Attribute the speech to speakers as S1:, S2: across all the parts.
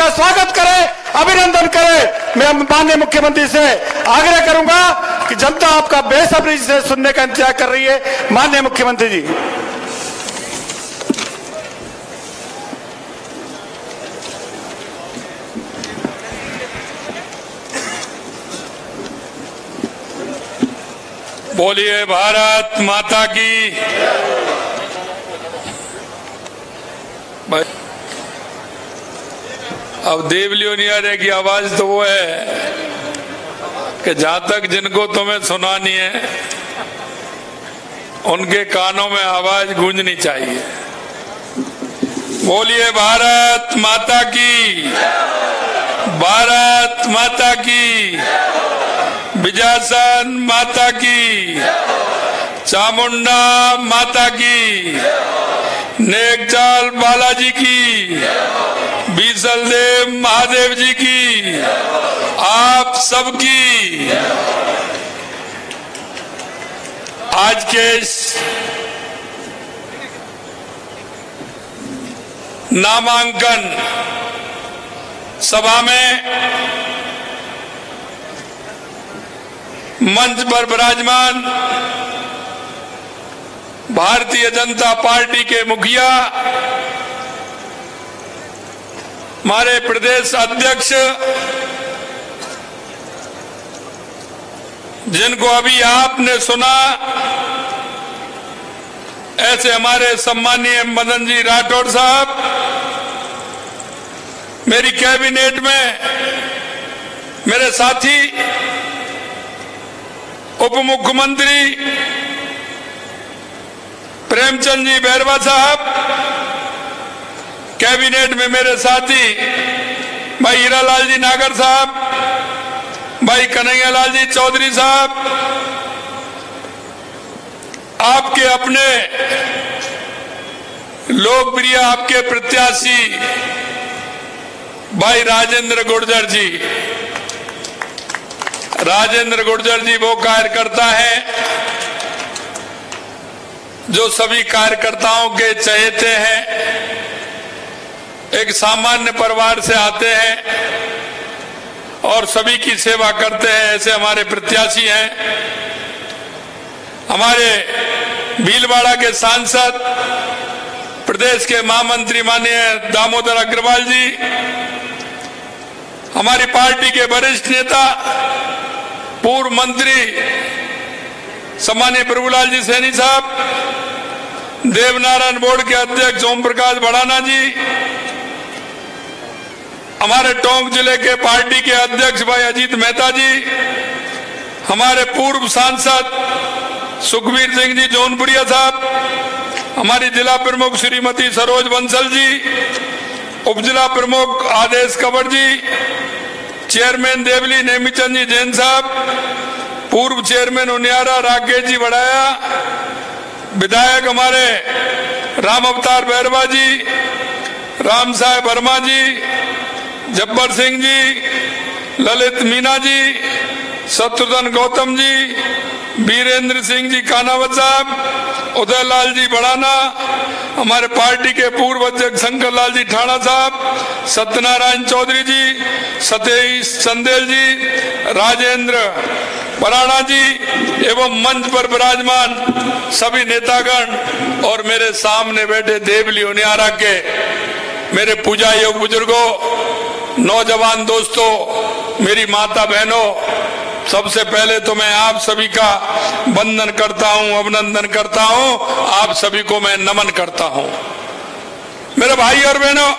S1: का स्वागत करें, अभिनंदन करें। मैं माननीय मुख्यमंत्री से आग्रह करूंगा कि जनता आपका बेसब्री से सुनने का इंतजार कर रही है। माननीय मुख्यमंत्री जी।
S2: बोलिए भारत माता की। अब देवलियोनिया की आवाज तो वो है कि जहां तक जिनको तुम्हें सुनानी है उनके कानों में आवाज गूंजनी चाहिए। बोलिए भारत माता की, भारत माता की, बिजासन माता की, चामुंडा माता की, नेकचाल बालाजी की, बीसलदेव महादेव जी की, आप सबकी आज के नामांकन सभा में मंच पर विराजमान भारतीय जनता पार्टी के मुखिया, हमारे प्रदेश अध्यक्ष, जिनको अभी आपने सुना, ऐसे हमारे सम्मानीय मदन जी राठौड़ साहब, मेरी कैबिनेट में मेरे साथी उप मुख्यमंत्री प्रेमचंद जी बैरवा साहब, कैबिनेट में मेरे साथी भाई हीरालाल जी नागर साहब, भाई कन्हैयालाल जी चौधरी साहब, आपके अपने लोकप्रिय आपके प्रत्याशी भाई राजेंद्र गुर्जर जी। राजेंद्र गुर्जर जी वो कार्यकर्ता है जो सभी कार्यकर्ताओं के चहेते हैं, एक सामान्य परिवार से आते हैं और सभी की सेवा करते हैं। ऐसे हमारे प्रत्याशी हैं। हमारे भीलवाड़ा के सांसद, प्रदेश के महामंत्री माननीय दामोदर अग्रवाल जी, हमारी पार्टी के वरिष्ठ नेता पूर्व मंत्री सम्मानीय प्रभुलाल जी सैनी साहब, देवनारायण बोर्ड के अध्यक्ष ओम प्रकाश भड़ाना जी, हमारे टोंक जिले के पार्टी के अध्यक्ष भाई अजीत मेहता जी, हमारे पूर्व सांसद सुखबीर सिंह जी जौनपुरिया साहब, हमारी जिला प्रमुख श्रीमती सरोज बंसल जी, उप जिला प्रमुख आदेश कंवर जी, चेयरमैन देवली नेमीचंद जी जैन साहब, पूर्व चेयरमैन उनियारा राकेश जी बढ़ाया, विधायक हमारे राम अवतार बैरवा जी, राम साहेब वर्मा जी, जब्बर सिंह जी, ललित मीना जी, शत्रुघ्न गौतम जी, वीरेंद्र सिंह जी कानावत साहब, उदयलाल जी बढ़ाना, हमारे पार्टी के पूर्व अध्यक्ष शंकर लाल जी ठाणा साहब, सत्यनारायण चौधरी जी, सतीश चंदेल जी, राजेंद्र पराणा जी एवं मंच पर विराजमान सभी नेतागण और मेरे सामने बैठे देवलियोनिया के मेरे पूजा योग बुजुर्गों, नौजवान दोस्तों, मेरी माता बहनों, सबसे पहले तो मैं आप सभी का वंदन करता हूं, अभिनंदन करता हूं। आप सभी को मैं नमन करता हूं। मेरे भाई और बहनों,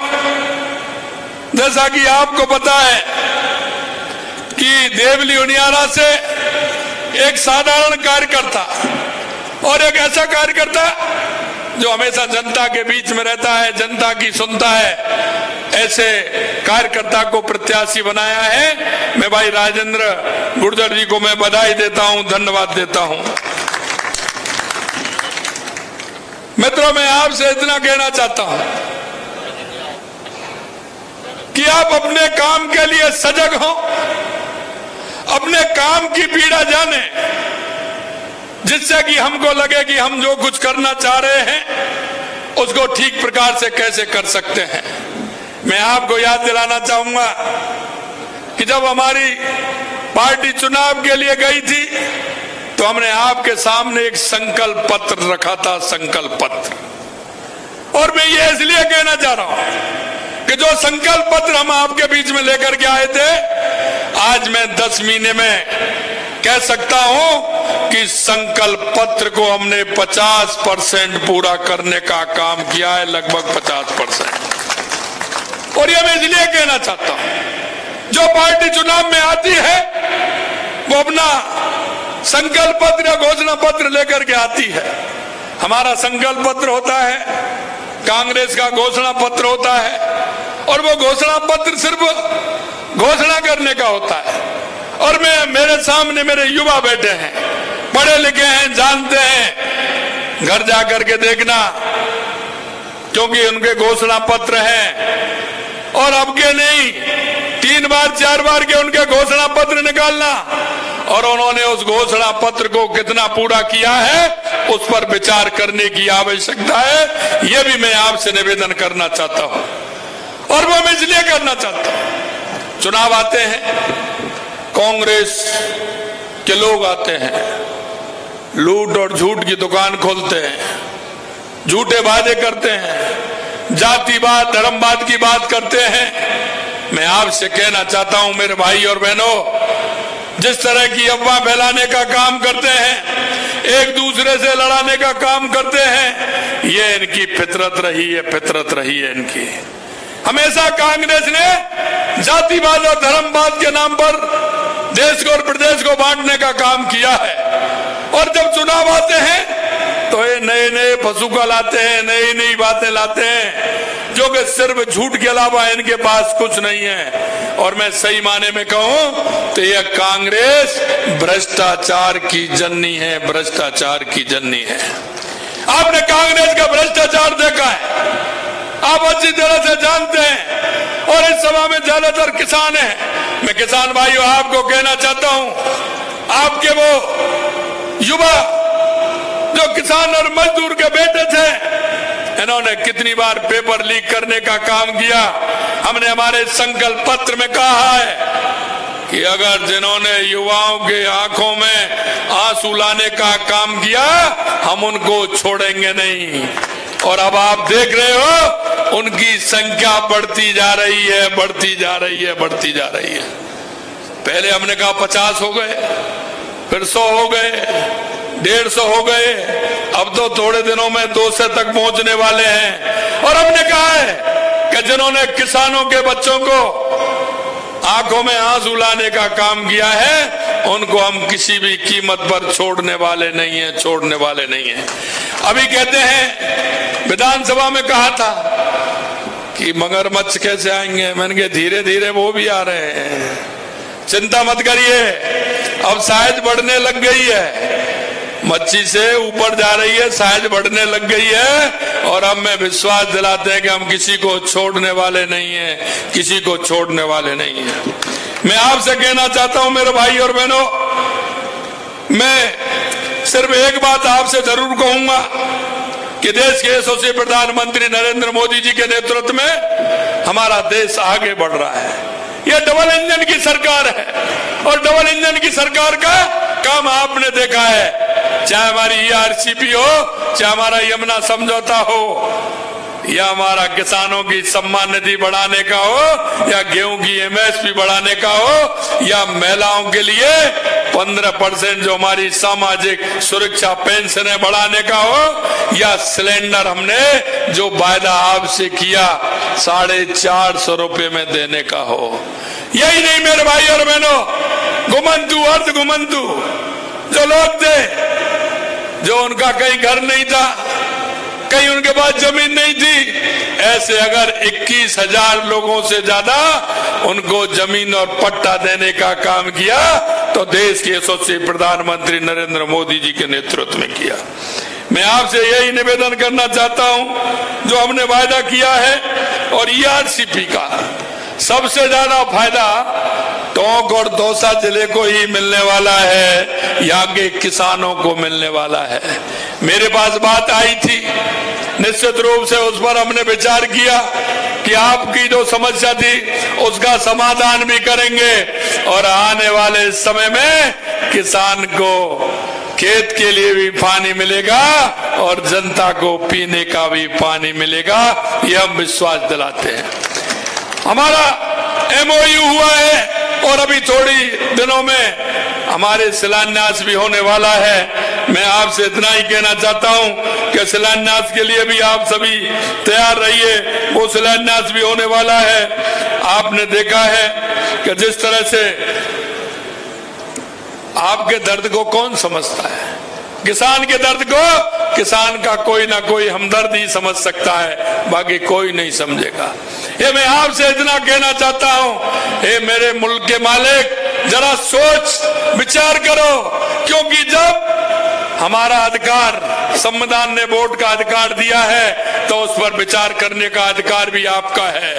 S2: जैसा कि आपको पता है कि देवलियोनिया से एक साधारण कार्यकर्ता और एक ऐसा कार्यकर्ता जो हमेशा जनता के बीच में रहता है, जनता की सुनता है, ऐसे कार्यकर्ता को प्रत्याशी बनाया है। मैं भाई राजेंद्र गुर्जर जी को मैं बधाई देता हूं, धन्यवाद देता हूं। मित्रों, मैं आपसे इतना कहना चाहता हूं कि आप अपने काम के लिए सजग हो, अपने काम की पीड़ा जाने, जिससे कि हमको लगे कि हम जो कुछ करना चाह रहे हैं उसको ठीक प्रकार से कैसे कर सकते हैं। मैं आपको याद दिलाना चाहूंगा कि जब हमारी पार्टी चुनाव के लिए गई थी तो हमने आपके सामने एक संकल्प पत्र रखा था, संकल्प पत्र। और मैं ये इसलिए कहना चाह रहा हूं कि जो संकल्प पत्र हम आपके बीच में लेकर के आए थे, आज मैं 10 महीने में कह सकता हूं कि संकल्प पत्र को हमने 50% पूरा करने का काम किया है, लगभग 50%। और ये मैं इसलिए कहना चाहता हूं, जो पार्टी चुनाव में आती है वो अपना संकल्प पत्र या घोषणा पत्र लेकर के आती है। हमारा संकल्प पत्र होता है, कांग्रेस का घोषणा पत्र होता है, और वो घोषणा पत्र सिर्फ घोषणा करने का होता है। और मेरे सामने मेरे युवा बैठे हैं, पढ़े लिखे हैं, जानते हैं, घर जाकर के देखना, क्योंकि उनके घोषणा पत्र हैं। और अब के नहीं, 3 बार 4 बार के उनके घोषणा पत्र निकालना, और उन्होंने उस घोषणा पत्र को कितना पूरा किया है उस पर विचार करने की आवश्यकता है। यह भी मैं आपसे निवेदन करना चाहता हूं, और वो मैं इसलिए करना चाहता हूं, चुनाव आते हैं, कांग्रेस के लोग आते हैं, लूट और झूठ की दुकान खोलते हैं, झूठे वादे करते हैं, जातिवाद धर्मवाद की बात करते हैं। मैं आपसे कहना चाहता हूं मेरे भाई और बहनों, जिस तरह की अफवाह फैलाने का काम करते हैं, एक दूसरे से लड़ाने का काम करते हैं, ये इनकी फितरत रही है, फितरत रही है इनकी। हमेशा कांग्रेस ने जातिवाद और धर्मवाद के नाम पर देश को और प्रदेश को बांटने का काम किया है। और जब चुनाव आते हैं तो ये नए नए फसूका लाते हैं, नई नई बातें लाते हैं, जो कि सिर्फ झूठ के अलावा इनके पास कुछ नहीं है। और मैं सही माने में कहूं तो यह कांग्रेस भ्रष्टाचार की जननी है, भ्रष्टाचार की जननी है। आपने कांग्रेस का भ्रष्टाचार देखा है, आप अच्छी तरह से जानते हैं। और इस सभा में ज्यादातर किसान हैं। मैं किसान भाइयों आपको कहना चाहता हूं, आपके वो युवा जो किसान और मजदूर के बेटे थे, इन्होंने कितनी बार पेपर लीक करने का काम किया। हमने हमारे संकल्प पत्र में कहा है कि अगर जिन्होंने युवाओं के आंखों में आंसू लाने का काम किया, हम उनको छोड़ेंगे नहीं। और अब आप देख रहे हो उनकी संख्या बढ़ती जा रही है, बढ़ती जा रही है, बढ़ती जा रही है। पहले हमने कहा 50 हो गए, फिर 100 हो गए, 150 हो गए, अब तो थोड़े दिनों में 200 तक पहुंचने वाले हैं। और हमने कहा है कि जिन्होंने किसानों के बच्चों को आंखों में आंसू लाने का काम किया है, उनको हम किसी भी कीमत पर छोड़ने वाले नहीं है, छोड़ने वाले नहीं है। अभी कहते हैं, विधानसभा में कहा था कि मगरमच्छ कैसे आएंगे, मैंने कहा धीरे धीरे वो भी आ रहे हैं, चिंता मत करिए। अब साइज बढ़ने लग गई है, मच्छी से ऊपर जा रही है, साइज बढ़ने लग गई है। और अब मैं विश्वास दिलाते हैं कि हम किसी को छोड़ने वाले नहीं हैं, किसी को छोड़ने वाले नहीं हैं। मैं आपसे कहना चाहता हूं मेरे भाई और बहनों, मैं सिर्फ एक बात आपसे जरूर कहूंगा कि देश के यशस्वी प्रधानमंत्री नरेंद्र मोदी जी के नेतृत्व में हमारा देश आगे बढ़ रहा है। यह डबल इंजन की सरकार है, और डबल इंजन की सरकार का काम आपने देखा है, चाहे हमारी ERCP हो, चाहे हमारा यमुना समझौता हो, या हमारा किसानों की सम्मान निधि बढ़ाने का हो, या गेहूं की MSP बढ़ाने का हो, या महिलाओं के लिए 15% जो हमारी सामाजिक सुरक्षा पेंशन है बढ़ाने का हो, या सिलेंडर हमने जो वायदा आपसे किया 450 रुपए में देने का हो। यही नहीं मेरे भाई और बहनों, घुमंतु अर्ध घुमंतु जो लोग थे, जो उनका कहीं घर नहीं था, कहीं उनके पास जमीन नहीं थी, ऐसे अगर 21,000 लोगों से ज्यादा उनको जमीन और पट्टा देने का काम किया तो देश के यशस्वी प्रधानमंत्री नरेंद्र मोदी जी के नेतृत्व में किया। मैं आपसे यही निवेदन करना चाहता हूं, जो हमने वायदा किया है, और ERCP का सबसे ज्यादा फायदा टोंक और दौसा जिले को ही मिलने वाला है, यहाँ के किसानों को मिलने वाला है। मेरे पास बात आई थी, निश्चित रूप से उस पर हमने विचार किया कि आपकी जो समस्या थी उसका समाधान भी करेंगे और आने वाले समय में किसान को खेत के लिए भी पानी मिलेगा और जनता को पीने का भी पानी मिलेगा, ये हम विश्वास दिलाते हैं। हमारा MOU हुआ है और अभी थोड़ी दिनों में हमारे शिलान्यास भी होने वाला है। मैं आपसे इतना ही कहना चाहता हूं कि शिलान्यास के लिए भी आप सभी तैयार रहिए, वो शिलान्यास भी होने वाला है। आपने देखा है कि जिस तरह से आपके दर्द को कौन समझता है, किसान के दर्द को किसान का कोई ना कोई हमदर्द ही समझ सकता है, बाकी कोई नहीं समझेगा। ये मैं आपसे इतना कहना चाहता हूं, हे मेरे मुल्क के मालिक, जरा सोच विचार करो, क्योंकि जब हमारा अधिकार, संविधान ने वोट का अधिकार दिया है तो उस पर विचार करने का अधिकार भी आपका है।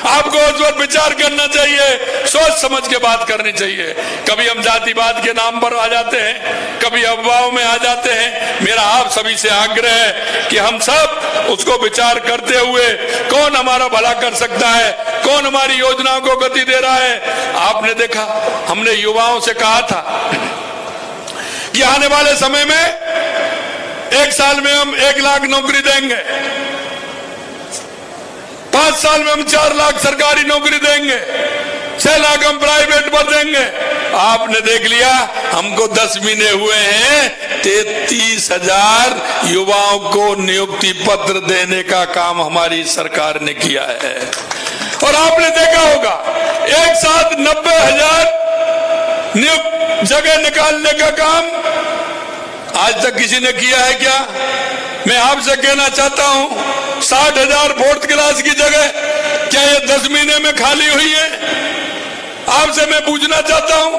S2: आपको उस पर विचार करना चाहिए, सोच समझ के बात करनी चाहिए। कभी हम जातिवाद के नाम पर आ जाते हैं, कभी अफवाहों में आ जाते हैं। मेरा आप सभी से आग्रह है कि हम सब उसको विचार करते हुए, कौन हमारा भला कर सकता है, कौन हमारी योजनाओं को गति दे रहा है। आपने देखा, हमने युवाओं से कहा था कि आने वाले समय में 1 साल में हम 1 लाख नौकरी देंगे, 5 साल में हम 4 लाख सरकारी नौकरी देंगे, 6 लाख हम प्राइवेट पर देंगे। आपने देख लिया, हमको 10 महीने हुए हैं, 33,000 युवाओं को नियुक्ति पत्र देने का काम हमारी सरकार ने किया है। और आपने देखा होगा, एक साथ 90,000 जगह निकालने का काम आज तक किसी ने किया है क्या? मैं आपसे कहना चाहता हूं, 60,000 फोर्थ क्लास की जगह क्या ये 10 महीने में खाली हुई है? आपसे मैं पूछना चाहता हूं,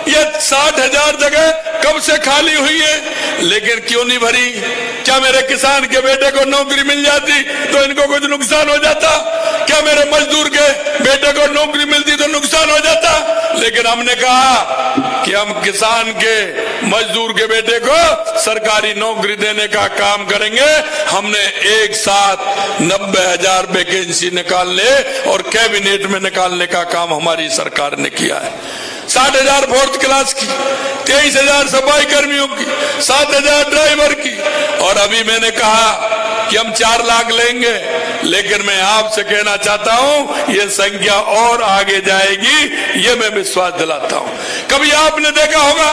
S2: ये 60,000 जगह कब से खाली हुई है, लेकिन क्यों नहीं भरी? क्या मेरे किसान के बेटे को नौकरी मिल जाती तो इनको कुछ नुकसान हो जाता? क्या मेरे मजदूर के बेटे को नौकरी मिलती तो नुकसान हो जाता? लेकिन हमने कहा कि हम किसान के, मजदूर के बेटे को सरकारी नौकरी देने का काम करेंगे। हमने एक साथ 90,000 वैकेंसी निकालने और कैबिनेट में निकालने का काम हमारी सरकार ने किया है। 60,000 फोर्थ क्लास की, 23,000 सफाई कर्मियों की, 7,000 ड्राइवर की, और अभी मैंने कहा कि हम 4 लाख लेंगे। लेकिन मैं आपसे कहना चाहता हूं, ये संख्या और आगे जाएगी, ये मैं विश्वास दिलाता हूं। कभी आपने देखा होगा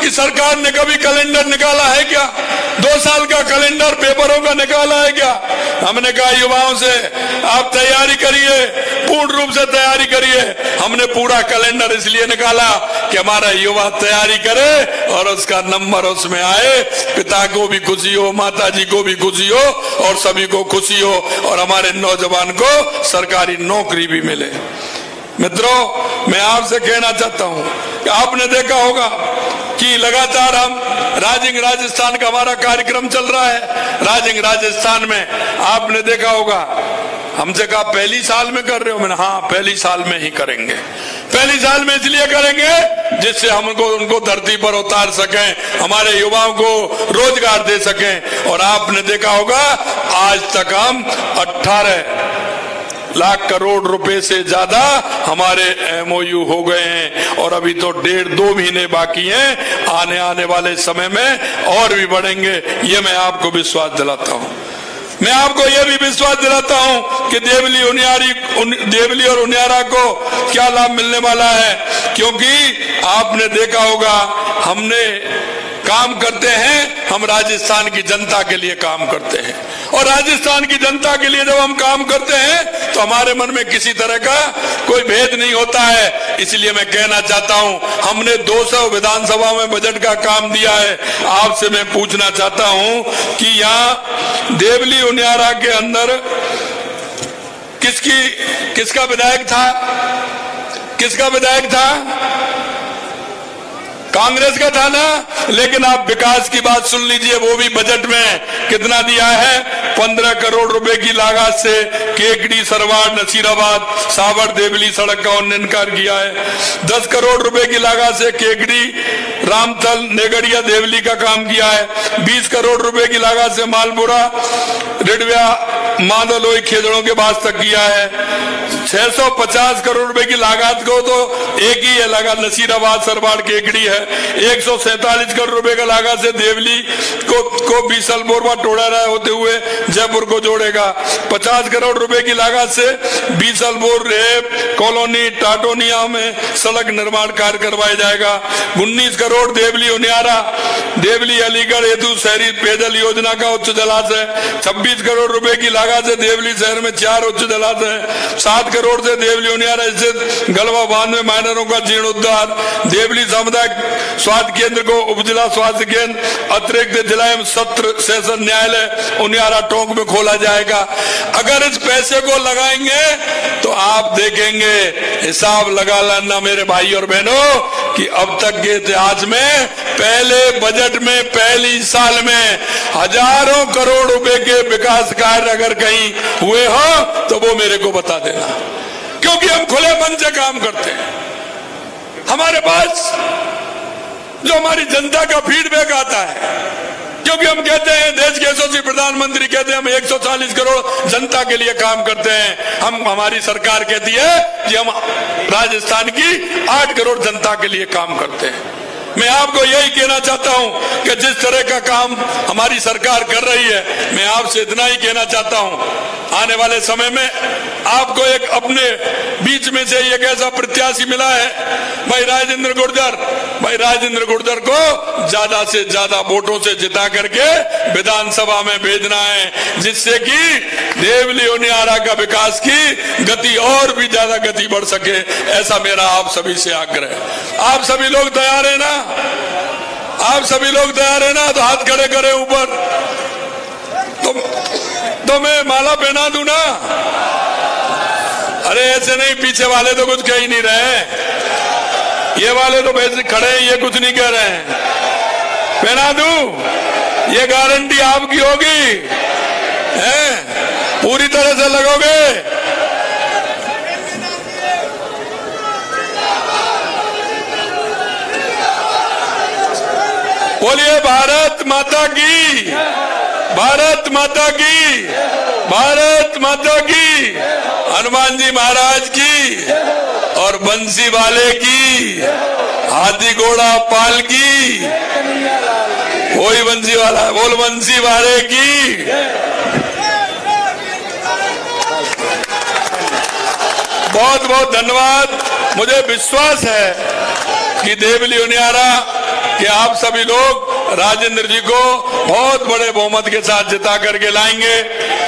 S2: कि सरकार ने कभी कैलेंडर निकाला है क्या? 2 साल का कैलेंडर पेपरों का निकाला है क्या? हमने कहा युवाओं से, आप तैयारी करिए, पूर्ण रूप से तैयारी करिए। हमने पूरा कैलेंडर इसलिए निकाला कि हमारा युवा तैयारी करे और उसका नंबर उसमें आए, पिता को भी खुशी हो, माता जी को भी खुशी हो और सभी को खुशी हो, और हमारे नौजवान को सरकारी नौकरी भी मिले। मित्रों, मैं आपसे कहना चाहता हूं कि आपने देखा होगा कि लगातार हम राजिंग राजस्थान का हमारा कार्यक्रम चल रहा है। राजिंग राजस्थान में आपने देखा होगा, हमसे कहा पहली साल में कर रहे हो? मैंने हाँ, पहली साल में ही करेंगे। पहली साल में इसलिए करेंगे जिससे हमको उनको धरती पर उतार सकें, हमारे युवाओं को रोजगार दे सकें। और आपने देखा होगा, आज तक हम 18 लाख करोड़ रुपए से ज्यादा हमारे MOU हो गए हैं, और अभी तो 1.5-2 महीने बाकी हैं। आने वाले समय में और भी बढ़ेंगे, ये मैं आपको विश्वास दिलाता हूं। मैं आपको यह भी विश्वास दिलाता हूं कि देवली और उनियारा को क्या लाभ मिलने वाला है, क्योंकि आपने देखा होगा, हमने काम करते हैं, हम राजस्थान की जनता के लिए काम करते हैं, और राजस्थान की जनता के लिए जब हम काम करते हैं तो हमारे मन में किसी तरह का कोई भेद नहीं होता है। इसलिए मैं कहना चाहता हूं, हमने 200 विधानसभा में बजट का काम दिया है। आपसे मैं पूछना चाहता हूं कि यहाँ देवली उनियारा के अंदर किसका विधायक था? किसका विधायक था? कांग्रेस का था ना। लेकिन आप विकास की बात सुन लीजिए, वो भी बजट में कितना दिया है? 15 करोड़ रुपए की लागत से केकड़ी, सरवाड़, नसीराबाद, सावर देवली सड़क का उन्नयन किया है। 10 करोड़ रुपए की लागत से केकड़ी, रामथल, नेगड़िया, देवली का काम किया है। 20 करोड़ रुपए की लागत से मालपुरा, रिडविया, माधवलोई खेजड़ों के पास तक किया है। 650 करोड़ रुपए की लागत को तो एक ही है लागत, नसीराबाद सरवाड़ केकड़ी है। 147 करोड़ रुपए का लागत से देवली को बीसलपुर टोड़ा होते हुए जयपुर को जोड़ेगा। 50 करोड़ रुपए की लागत से बीसलपुर रेप कॉलोनी टाटोनिया में सड़क निर्माण कार्य करवाया जाएगा। 19 करोड़ देवली उनियारा देवली अलीगढ़ हेतु शहरी पेयजल योजना का उच्च जलाशय। 26 करोड़ रुपए की लागत से देवली शहर में 4 उच्च जलाशय। 7 करोड़ से देवली उनियारा स्थित गलवा बांध में माइनरों का जीर्णोद्धार। देवली सामुदायिक स्वास्थ्य केंद्र को उप जिला स्वास्थ्य केंद्र अतिरिक्त जिला एवं सत्र सेशन न्यायालय उनियारा टोंक में खोला जाएगा। अगर इस पैसे को लगाएंगे तो आप देखेंगे, हिसाब लगा लेना मेरे भाई और बहनों, कि अब तक के इतिहास में पहले बजट में पहली साल में हजारों करोड़ रुपए के विकास कार्य अगर कहीं हुए हो तो वो मेरे को बता देना, क्योंकि हम खुले मन से काम करते हैं। हमारे पास जो हमारी जनता का फीडबैक आता है, क्योंकि हम कहते हैं देश के यशस्वी प्रधानमंत्री कहते हैं हम 140 करोड़ जनता के लिए काम करते हैं। हमारी सरकार कहती है कि हम राजस्थान की 8 करोड़ जनता के लिए काम करते हैं। मैं आपको यही कहना चाहता हूं कि जिस तरह का काम हमारी सरकार कर रही है, मैं आपसे इतना ही कहना चाहता हूं, आने वाले समय में आपको एक अपने बीच में से एक ऐसा प्रत्याशी मिला है भाई राजेंद्र गुर्जर को ज्यादा से ज्यादा वोटों से जिता करके विधानसभा में भेजना है, जिससे कि देवली उनियारा का विकास की गति और भी ज्यादा गति बढ़ सके। ऐसा मेरा आप सभी से आग्रह है। आप सभी लोग तैयार है ना? आप सभी लोग तैयार है ना? तो हाथ खड़े करें ऊपर। तो मैं माला पहना दूं ना? अरे ऐसे नहीं, पीछे वाले तो कुछ कह ही नहीं रहे, ये वाले तो वैसे खड़े हैं, ये कुछ नहीं कह रहे हैं। पहना दूं? ये गारंटी आपकी होगी, हैं? पूरी तरह से लगोगे? बोलिए भारत माता की, भारत माता की, भारत माता की, हनुमान जी महाराज की और बंसी वाले की, हाथी घोड़ा पाल की, वही बंसी वाला, बोल बंसी वाले की। बहुत बहुत धन्यवाद। मुझे विश्वास है कि देवली उनियारा कि आप सभी लोग राजेंद्र जी को बहुत बड़े बहुमत के साथ जिता करके लाएंगे।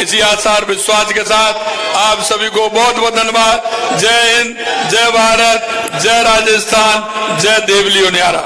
S2: इसी आशा और विश्वास के साथ आप सभी को बहुत बहुत धन्यवाद। जय हिंद, जय भारत, जय राजस्थान, जय देवली उनियारा।